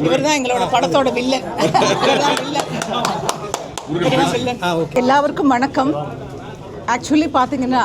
இவர்தான் எங்களோட படத்தோட வில்லன். எல்லாருக்கும் வணக்கம். ஆக்சுவலி பார்த்தீங்கன்னா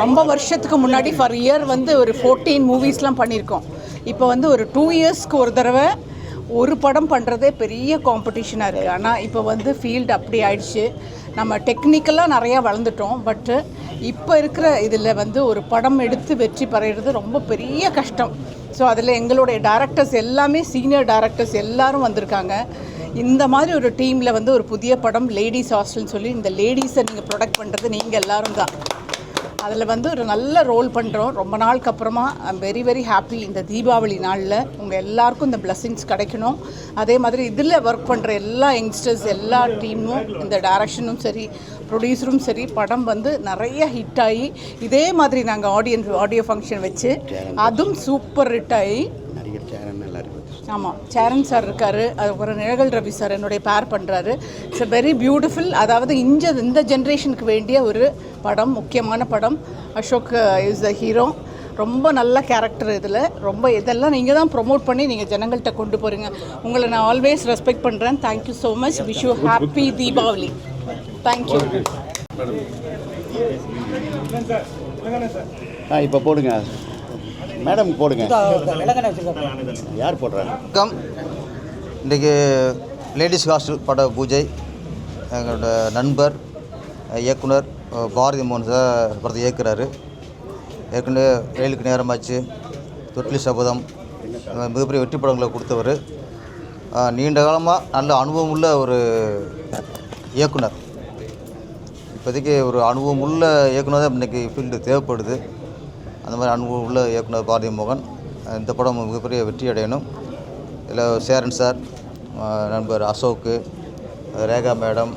ரொம்ப வருஷத்துக்கு முன்னாடி ஃபார் இயர் வந்து ஒரு 14 மூவிஸ்லாம் பண்ணியிருக்கோம். இப்போ வந்து ஒரு 2 இயர்ஸ்க்கு ஒரு தடவை ஒரு படம் பண்ணுறதே பெரிய காம்படிஷனாக இருக்குது. ஆனால் இப்போ வந்து ஃபீல்டு அப்படி ஆயிடுச்சு. நம்ம டெக்னிக்கலாக நிறையா வளர்ந்துட்டோம். பட்டு இப்போ இருக்கிற இதில் வந்து ஒரு படம் எடுத்து வெற்றி பெறுறது ரொம்ப பெரிய கஷ்டம். ஸோ அதில் எங்களுடைய டைரக்டர்ஸ் எல்லாமே சீனியர் டைரக்டர்ஸ் எல்லோரும் வந்திருக்காங்க. இந்த மாதிரி ஒரு டீமில் வந்து ஒரு புதிய படம் லேடிஸ் ஹாஸ்டல்னு சொல்லி இந்த லேடிஸை நீங்கள் ப்ரொடக்ட் பண்ணுறது நீங்கள் எல்லோரும் தான். அதில் வந்து ஒரு நல்ல ரோல் பண்ணுறோம். ரொம்ப நாளுக்கு அப்புறமா ஐம் வெரி வெரி ஹாப்பி. இந்த தீபாவளி நாளில் உங்கள் எல்லாருக்கும் இந்த பிளெஸிங்ஸ் கிடைக்கணும். அதே மாதிரி இதில் ஒர்க் பண்ணுற எல்லா யங்ஸ்டர்ஸ் எல்லா டீமும் இந்த டைரக்ஷனும் சரி ப்ரொடியூசரும் சரி படம் வந்து நிறைய ஹிட் ஆகி இதே மாதிரி நாங்கள் ஆடியோ ஃபங்க்ஷன் வச்சு அதுவும் சூப்பர் ஹிட் ஆகி ஆமாம் சேரன் சார் இருக்கார். அதுக்கப்புறம் நிழகல் ரவி சார் என்னுடைய பேர் பண்ணுறாரு. It's very beautiful. அதாவது இந்த ஜென்ரேஷனுக்கு வேண்டிய ஒரு படம், முக்கியமான படம். Ashok is the hero. ரொம்ப நல்ல கேரக்டர். இதில் ரொம்ப இதெல்லாம் நீங்கள் தான் ப்ரொமோட் பண்ணி நீங்கள் ஜனங்கள்கிட்ட கொண்டு போகிறீங்க. உங்களை நான் ஆல்வேஸ் ரெஸ்பெக்ட் பண்ணுறேன். Thank you so much. Wish you happy Deepavali. Thank you. இப்போ போடுங்க மேடம், போடுங்க. யார் போடுறாங்க? வணக்கம். இன்றைக்கி லேடிஸ் ஹாஸ்டல் பட பூஜை. எங்களோட நண்பர் இயக்குனர் பாரதி மோகன் சார் படத்தை இயக்குறாரு. ஏற்கனவே ரயிலுக்கு நேரமாச்சு, தொட்டிலி சபதம், மிகப்பெரிய வெற்றி படங்களை கொடுத்தவர். நீண்ட காலமாக நல்ல அனுபவம் உள்ள ஒரு இயக்குனர். இப்போதைக்கு ஒரு அனுபவம் உள்ள இயக்குனர் தான் இன்றைக்கி ஃபீல்டு தேவைப்படுது. அந்த மாதிரி அனுபவம் உள்ள இயக்குனர் பாரதி மோகன். இந்த படம் மிகப்பெரிய வெற்றி அடையணும். இதில் சேரன் சார், நண்பர் அசோக்கு, ரேகா மேடம்,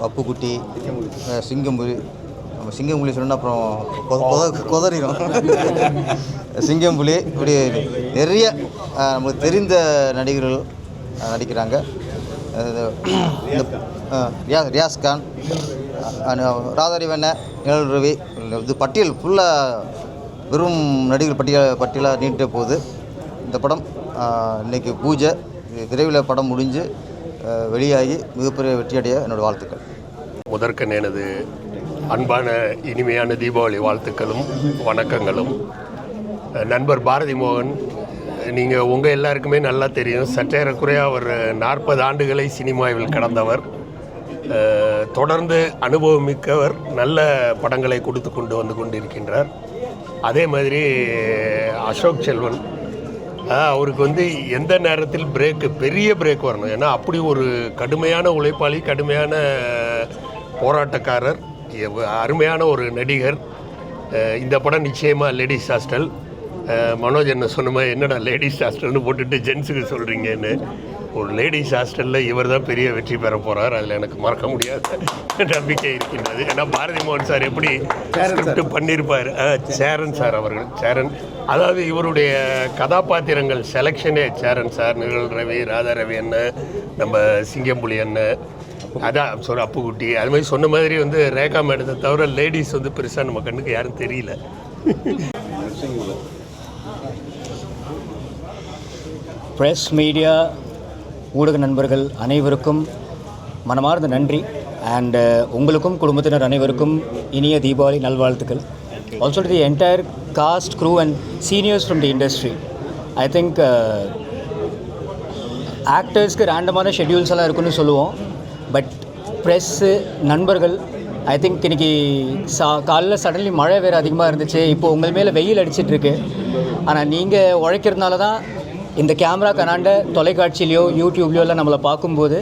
அப்புக்குட்டி, சிங்கம்புலி. நம்ம சிங்கம்புலி சொன்னால் அப்புறம் கொதறிடும். சிங்கம்புலி இப்படி நிறைய நமக்கு தெரிந்த நடிகர்கள் நடிக்கிறாங்க. ரியாஸ் கான், ராதாரிவண்ண, நிழல் ரவி. இது பட்டியல் ஃபுல்லாக வெறும் நடிகர் பட்டியலாக நீட்டே போகுது. இந்த படம் இன்றைக்கி பூஜை, விரைவில் படம் முடிஞ்சு வெளியாகி மிகப்பெரிய வெற்றியடைய என்னோடய வாழ்த்துக்கள். முதற்கண் எனது அன்பான இனிமையான தீபாவளி வாழ்த்துக்களும் வணக்கங்களும். நண்பர் பாரதி மோகன், நீங்கள் உங்கள் எல்லாருக்குமே நல்லா தெரியும். சற்றேறக்குறையாக ஒரு 40 ஆண்டுகளை சினிமாவில் கடந்தவர். தொடர்ந்து அனுபவமிக்கவர். நல்ல படங்களை கொடுத்து கொண்டு வந்து கொண்டிருக்கின்றார். அதே மாதிரி அசோக் செல்வன், அவருக்கு வந்து எந்த நேரத்தில் பெரிய பிரேக் வரணும். ஏன்னா அப்படி ஒரு கடுமையான உழைப்பாளி, கடுமையான போராட்டக்காரர், அருமையான ஒரு நடிகர். இந்த படம் நிச்சயமாக லேடிஸ் ஹாஸ்டல். மனோஜ் என்ன சொன்னமா, என்னடா லேடிஸ் ஹாஸ்டல்னு போட்டுட்டு ஜென்ஸுக்கு சொல்கிறீங்கன்னு. ஒரு லேடிஸ் ஹாஸ்டலில் இவர் தான் பெரிய வெற்றி பெற போகிறார். அதில் எனக்கு மறக்க முடியாத நம்பிக்கை இருக்கின்றது. ஏன்னா பாரதி மோகன் சார் எப்படி ஸ்கிரிப்ட் பண்ணியிருப்பார். சேரன் சார் அவர்கள், சேரன், அதாவது இவருடைய கதாபாத்திரங்கள் செலெக்ஷனே சேரன் சார், நிழல் ரவி, ராதா ரவி அண்ணன், நம்ம சிங்கம்புலி அண்ணன், அதான் சொல்ற அப்புக்குட்டி. அது மாதிரி சொன்ன மாதிரி வந்து ரேகா மேடத்தை தவிர லேடிஸ் வந்து பெருசாக நம்ம கண்ணுக்கு யாரும் தெரியல. ப்ரெஸ், மீடியா, ஊடக நண்பர்கள் அனைவருக்கும் மனமார்ந்த நன்றி. அண்ட் உங்களுக்கும் குடும்பத்தினர் அனைவருக்கும் இனிய தீபாவளி நல்வாழ்த்துக்கள். Also to the entire cast, crew and seniors from the industry. I think ஆக்டர்ஸ்க்கு ரேண்டமான ஷெட்யூல்ஸ் எல்லாம் இருக்குன்னு சொல்லுவோம். பட் ப்ரெஸ்ஸு, நண்பர்கள் ஐ திங்க் இன்றைக்கி காலைல சடன்லி மழை வேறு அதிகமாக இருந்துச்சு. இப்போது உங்கள் மேலே வெயில் அடிச்சிட்ருக்கு. ஆனால் நீங்கள் உழைக்கிறதுனால தான் இந்த கேமரா கனாண்ட தொலைக்காட்சியிலையோ யூடியூப்லையோ எல்லாம் நம்மளை பார்க்கும்போது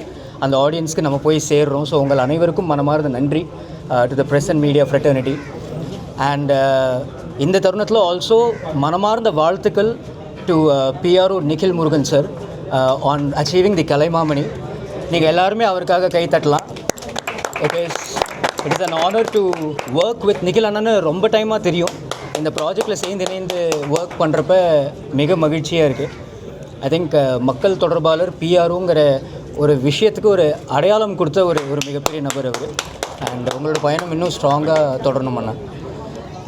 அந்த ஆடியன்ஸ்க்கு நம்ம போய் சேர்றோம். ஸோ உங்கள் அனைவருக்கும் மனமார்ந்த நன்றி to the press and media fraternity. And இந்த தருணத்தில் ஆல்சோ மனமார்ந்த வாழ்த்துக்கள் to PRO Nikhil Murugan sir on achieving the Kalaimamani. நீங்கள் எல்லாருமே அவருக்காக கை தட்டலாம். It is an honour to work with Nikhil அண்ணன்னு ரொம்ப டைமாக தெரியும். இந்த ப்ராஜெக்டில் இணைந்து ஒர்க் பண்ணுறப்ப மிக மகிழ்ச்சியாக இருக்குது. ஐ திங்க் மக்கள் தொடர்பாளர் PROங்கிற ஒரு விஷயத்துக்கு ஒரு அடையாளம் கொடுத்த ஒரு மிகப்பெரிய நபர் அவர். அண்ட் உங்களோட பயணம் இன்னும் ஸ்ட்ராங்காக தொடரணும் அண்ணா.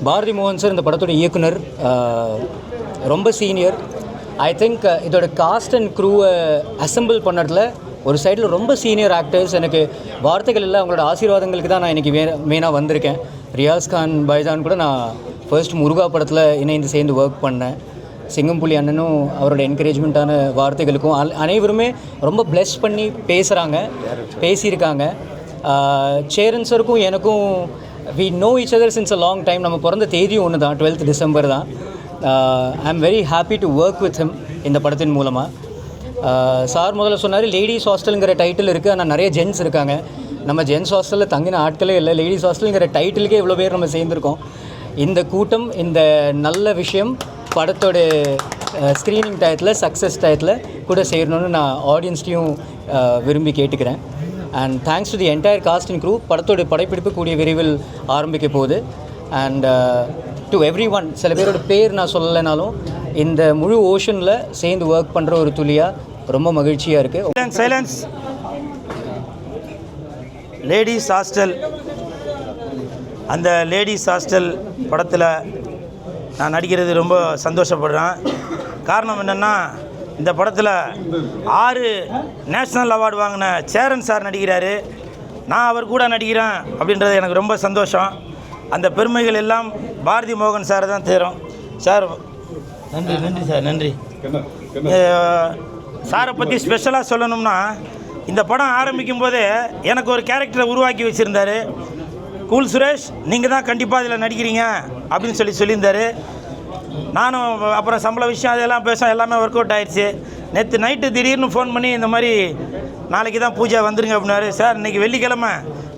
பாரதி மோகன் சார் இந்த படத்தோட இயக்குனர், ரொம்ப சீனியர். ஐ திங்க் இதோட காஸ்ட் அண்ட் க்ரூவை அசெம்பிள் பண்ணுறதுல ஒரு சைடில் ரொம்ப சீனியர் ஆக்டர்ஸ். எனக்கு வார்த்தைகள் இல்லை, அவங்களோட ஆசீர்வாதங்களுக்கு தான் நான் இன்றைக்கி மெயினாக வந்திருக்கேன். ரியாஸ் கான் பைஜான் கூட நான் ஃபர்ஸ்ட் முருகா படத்தில் இணைந்து சேர்ந்து ஒர்க் பண்ணேன். சிங்கம்புலி அண்ணனும் அவரோட என்கரேஜ்மெண்ட்டான வார்த்தைகளுக்கும் அனைவருமே ரொம்ப ப்ளெஸ் பண்ணி பேசியிருக்காங்க. சேரன் சருக்கும் எனக்கும் we know each other since a long time. நம்ம பிறந்த தேதியும் ஒன்று தான், 12th December தான். I am very happy to work with him இந்த படத்தின் மூலமாக. சார் முதல்ல சொன்னார் லேடிஸ் ஹாஸ்டலுங்கிற டைட்டில் இருக்குது, ஆனால் நிறைய ஜென்ஸ் இருக்காங்க. நம்ம ஜென்ஸ் ஹாஸ்டலில் தங்கின ஆட்களே இல்லை. லேடிஸ் ஹாஸ்டலுங்கிற டைட்டிலுக்கே இவ்வளோ பேர் நம்ம சேர்ந்துருக்கோம். இந்த கூட்டம், இந்த நல்ல விஷயம் படத்தோட ஸ்க்ரீனிங் டயத்தில், சக்ஸஸ் டயத்தில் கூட சேரணும்னு நான் ஆடியன்ஸ்டையும் விரும்பி கேட்டுக்கிறேன். And thanks to the entire cast and crew. படத்தோட படைப்பிடிப்பு கூடிய விரைவில் ஆரம்பிக்க போகுது. அண்ட் டு எவ்ரி ஒன், சில பேரோட பேர் நான் சொல்லலைனாலும் இந்த முழு ஓஷனில் சேர்ந்து ஒர்க் பண்ணுற ஒரு துளியாக ரொம்ப மகிழ்ச்சியாக இருக்குது. சைலன்ஸ். லேடிஸ் ஹாஸ்டல், அந்த லேடிஸ் ஹாஸ்டல் படத்தில் நான் நடிக்கிறது ரொம்ப சந்தோஷப்படுறேன். காரணம் என்னென்னா, இந்த படத்தில் 6 நேஷ்னல் அவார்டு வாங்கின சேரன் சார் நடிக்கிறாரு. நான் அவர் கூட நடிக்கிறேன் அப்படின்றது எனக்கு ரொம்ப சந்தோஷம். அந்த பெருமைகள் எல்லாம் பாரதி மோகன் சார் தான் தேரும். சார் நன்றி சார், நன்றி. சாரை பற்றி ஸ்பெஷலாக சொல்லணும்னா, இந்த படம் ஆரம்பிக்கும் போதே எனக்கு ஒரு கேரக்டரை உருவாக்கி வச்சுருந்தார். கூல் சுரேஷ், நீங்கள் தான் கண்டிப்பாக இதில் நடிக்கிறீங்க அப்படின்னு சொல்லியிருந்தார். நானும் அப்புறம் சம்பள விஷயம் அதெல்லாம் பேச எல்லாமே ஒர்க் அவுட் ஆகிடுச்சு. நேற்று நைட்டு திடீர்னு ஃபோன் பண்ணி இந்த மாதிரி நாளைக்கு தான் பூஜை வந்துருங்க அப்படின்னாரு. சார் இன்றைக்கி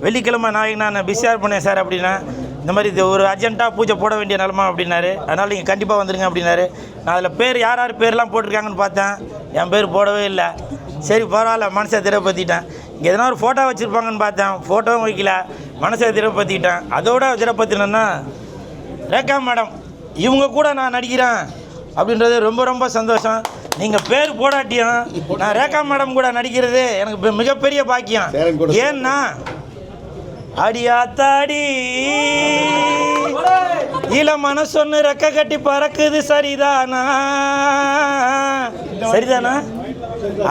வெள்ளிக்கிழமை நாளைக்கு நான் பிஸியாக பண்ணேன் சார் அப்படின்னா. இந்த மாதிரி இது ஒரு அர்ஜென்ட்டாக பூஜை போட வேண்டிய நிலமா அப்படின்னாரு. அதனால் நீங்கள் கண்டிப்பாக வந்துருங்க அப்படின்னாரு. நான் அதில் பேர் யார் பேர்லாம் போட்டிருக்காங்கன்னு பார்த்தேன். என் பேர் போடவே இல்லை. சரி பரவாயில்ல, மனசை திரப்பற்றிட்டேன். இங்கே எதனா ஒரு ஃபோட்டோ வச்சுருப்பாங்கன்னு பார்த்தேன், ஃபோட்டோவும் வைக்கல, மனசை திரப்பற்றிக்கிட்டேன். அதோட திரப்பற்றினேன்னா ரேகா மேடம் இவங்க கூட நான் நடிக்கிறேன் அப்படின்றது ரொம்ப ரொம்ப சந்தோஷம். நீங்கள் பேர் போடாட்டியும் நான் ரேகா மேடம் கூட நடிக்கிறது எனக்கு மிகப்பெரிய பாக்கியம். ஏன்னா அடியாத்தாடி இளமன சொன்னு ரெக்க கட்டி பறக்குது, சரிதானா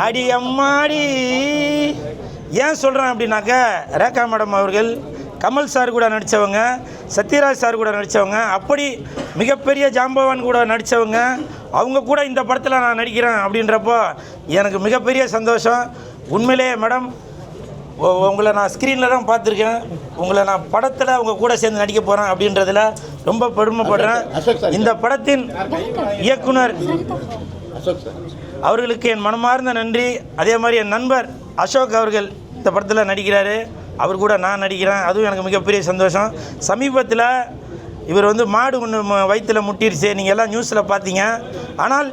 அடி அம்மாடி. ஏன் சொல்கிறேன் அப்படின்னாக்க, ரேகா மேடம் அவர்கள் கமல் சார் கூட நடித்தவங்க, சத்யராஜ் சார் கூட நடித்தவங்க, அப்படி மிகப்பெரிய ஜாம்பவான் கூட நடித்தவங்க. அவங்க கூட இந்த படத்தில் நான் நடிக்கிறேன் அப்படின்றப்போ எனக்கு மிகப்பெரிய சந்தோஷம். உண்மையிலே மேடம், உங்களை நான் ஸ்க்ரீனில் தான் பார்த்துருக்கேன். உங்களை நான் படத்தில் உங்கள் கூட சேர்ந்து நடிக்க போகிறேன் அப்படின்றதில் ரொம்ப பெருமைப்படுறேன். இந்த படத்தின் இயக்குனர் அவர்களுக்கு என் மனமார்ந்த நன்றி. அதே மாதிரி என் நண்பர் அசோக் அவர்கள் இந்த படத்தில் நடிக்கிறாரு. அவர் கூட நான் நடிக்கிறேன், அதுவும் எனக்கு மிகப்பெரிய சந்தோஷம். சமீபத்தில் இவர் மாடு ஒன்று வயிற்றில் முட்டிருச்சு, நீங்கள் எல்லாம் நியூஸில் பார்த்தீங்க. ஆனால்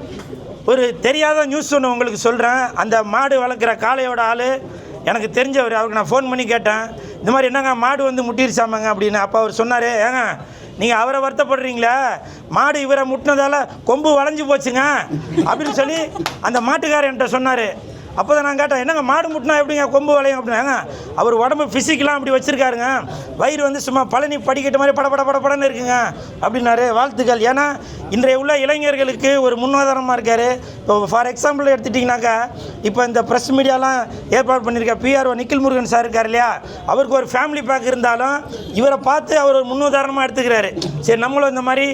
ஒரு தெரியாத நியூஸ் ஒன்று உங்களுக்கு சொல்கிறேன். அந்த மாடு வளர்க்குற காளையோட ஆள் எனக்கு தெரிஞ்சவர். அவருக்கு நான் ஃபோன் பண்ணி கேட்டேன், இந்த மாதிரி என்னங்க மாடு முட்டிருச்சாமாங்க அப்படின்னு. அப்போ அவர் சொன்னார், ஏங்க நீங்கள் அவரை வருத்தப்படுறீங்களே, மாடு இவரை முட்டினதால் கொம்பு வளைஞ்சு போச்சுங்க அப்படின்னு சொல்லி அந்த மாட்டுக்காரர் என்கிட்ட சொன்னார். அப்போ தான் நான் கேட்டேன், என்னங்க மாடு முட்டினா எப்படிங்க கொம்பு வளையும் அப்படின்னாங்க. அவர் உடம்பு ஃபிசிக்கெலாம் அப்படி வச்சுருக்காருங்க, வயிறு சும்மா பழனி படிக்கட்டு மாதிரி படப்படன்னு இருக்குங்க அப்படின்னாரு. வாழ்த்துக்கள். ஏன்னா இன்றைய உள்ள இளைஞர்களுக்கு ஒரு முன்னுதாரணமாக இருக்கார். இப்போ ஃபார் எக்ஸாம்பிள் எடுத்துட்டிங்கனாக்கா, இப்போ இந்த ப்ரெஸ் மீடியாலாம் ஏற்பாடு பண்ணியிருக்க PRO நிகில் முருகன் சார் இருக்கார் இல்லையா, அவருக்கு ஒரு ஃபேமிலி பேக் இருந்தாலும் இவரை பார்த்து அவர் ஒரு முன்னுதாரணமாக எடுத்துக்கிறாரு. சரி நம்மளும் இந்த மாதிரி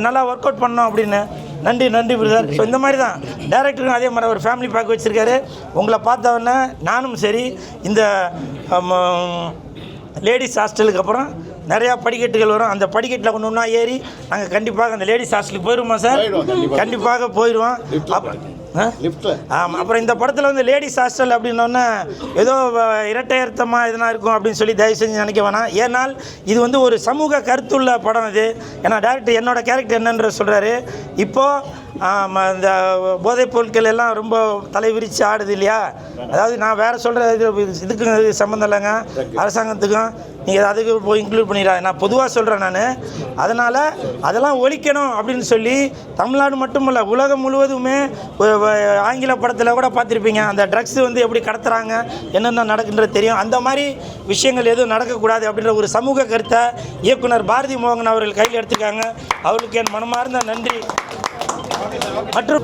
நல்லா ஒர்க் அவுட் பண்ணோம் அப்படின்னு. நன்றி பிரதர். ஸோ இந்த மாதிரி தான் டைரக்டருக்கும் அதே மாதிரி ஒரு ஃபேமிலி பேக் வச்சுருக்காரு. உங்களை பார்த்தவொன்னே நானும் சரி, இந்த லேடிஸ் ஹாஸ்டலுக்கு அப்புறம் நிறையா படிக்கட்டுகள் வரும். அந்த படிக்கட்டில் ஒன்று ஒன்றா ஏறி நாங்கள் கண்டிப்பாக அந்த லேடிஸ் ஹாஸ்டலுக்கு போயிடுவோமா சார்? கண்டிப்பாக போயிடுவோம். ஆமாம். அப்புறம் இந்த படத்தில் வந்து லேடிஸ் ஹாஸ்டல் அப்படின்னோடனே ஏதோ இரட்டையர்த்தமாக எதனா இருக்கும் அப்படின்னு சொல்லி தயவு செஞ்சு நினைக்க வேணாம். ஏன்னால் இது வந்து ஒரு சமூக கருத்துள்ள படம் இது. ஏன்னா டேரக்டர் என்னோடய கேரக்டர் என்னன்ற சொல்கிறாரு. இப்போது இந்த போதைப் பொருட்கள் எல்லாம் ரொம்ப தலைவிரித்து ஆடுது இல்லையா? அதாவது நான் வேறு சொல்கிற இதுக்கும் சம்மந்தம் இல்லைங்க, அரசாங்கத்துக்கும் நீங்கள் அதுக்கு போய் இன்க்ளூட் பண்ணிடுறாங்க. நான் பொதுவாக சொல்கிறேன் நான். அதனால் அதெல்லாம் ஒழிக்கணும் அப்படின்னு சொல்லி தமிழ்நாடு மட்டுமல்ல உலகம் முழுவதுமே ஆங்கில படத்தில் கூட பார்த்துருப்பீங்க. அந்த ட்ரக்ஸ் வந்து எப்படி கடத்துகிறாங்க, என்னென்ன நடக்குன்றது தெரியும். அந்த மாதிரி விஷயங்கள் எதுவும் நடக்கக்கூடாது அப்படின்ற ஒரு சமூக கருத்தை இயக்குனர் பாரதி மோகன் அவர்கள் கையில் எடுத்துக்காங்க. அவருக்கு என் மனமார்ந்த நன்றி. மற்றும்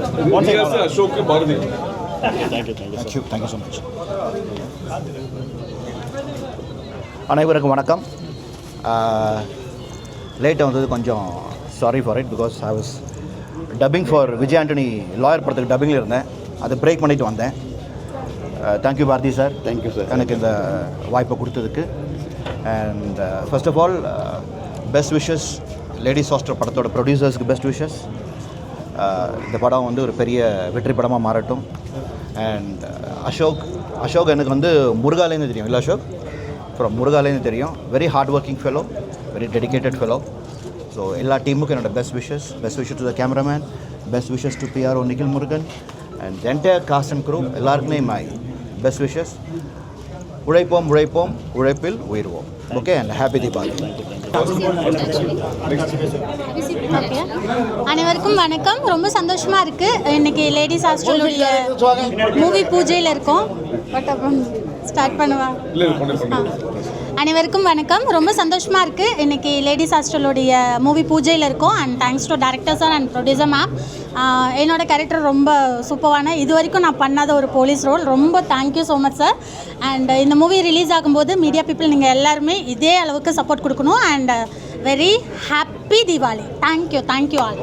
அனைவருக்கும் வணக்கம். லேட்டாக வந்தது கொஞ்சம் sorry for it. Because I was dubbing for Vijay Antony Lawyer படத்துக்கு டப்பிங்கில் இருந்தேன். அதை பிரேக் பண்ணிவிட்டு வந்தேன். Thank you Bharathi sir. Thank you sir எனக்கு இந்த வாய்ப்பை கொடுத்ததுக்கு. And first of all best wishes Ladies Hostel படத்தோட ப்ரொடியூசர்ஸ்க்கு பெஸ்ட் விஷஸ். இந்த படம் வந்து ஒரு பெரிய வெற்றி படமாக மாறட்டும். அண்ட் அசோக் எனக்கு வந்து முருகாலேருந்து தெரியும். இல்லை அசோக் ஃப்ரம் முருகாலேருந்து தெரியும். Very hard working fellow, very dedicated fellow. So எல்லா டீமுக்கும் என்னோட best wishes to the cameraman, best wishes to PRO Nikhil Murugan and entire cast and crew. எல்லாருக்குமே மை பெஸ்ட் விஷஸ். உழைப்போம் உழைப்பில் உயிர்வோம். Okay and happy Deepavali. அனைவருக்கும் வணக்கம். ரொம்ப சந்தோஷமாக இருக்குது. இன்றைக்கி லேடிஸ் ஹாஸ்டலுடைய மூவி பூஜையில் இருக்கோம். பட் அப்புறம் ஸ்டார்ட் பண்ணுவா. அனைவருக்கும் வணக்கம். ரொம்ப சந்தோஷமாக இருக்குது. இன்றைக்கி லேடிஸ் ஹாஸ்டலுடைய மூவி பூஜையில் இருக்கோம். And thanks to director sir and producer ma'am. என்னோடய கேரக்டர் ரொம்ப சூப்பரான, இது வரைக்கும் நான் பண்ணாத ஒரு போலீஸ் ரோல். ரொம்ப thank you so much sir. And இந்த மூவி ரிலீஸ் ஆகும்போது மீடியா பீப்புள் நீங்கள் எல்லாருமே இதே அளவுக்கு சப்போர்ட் கொடுக்கணும். And very happy Deepavali. Thank you all.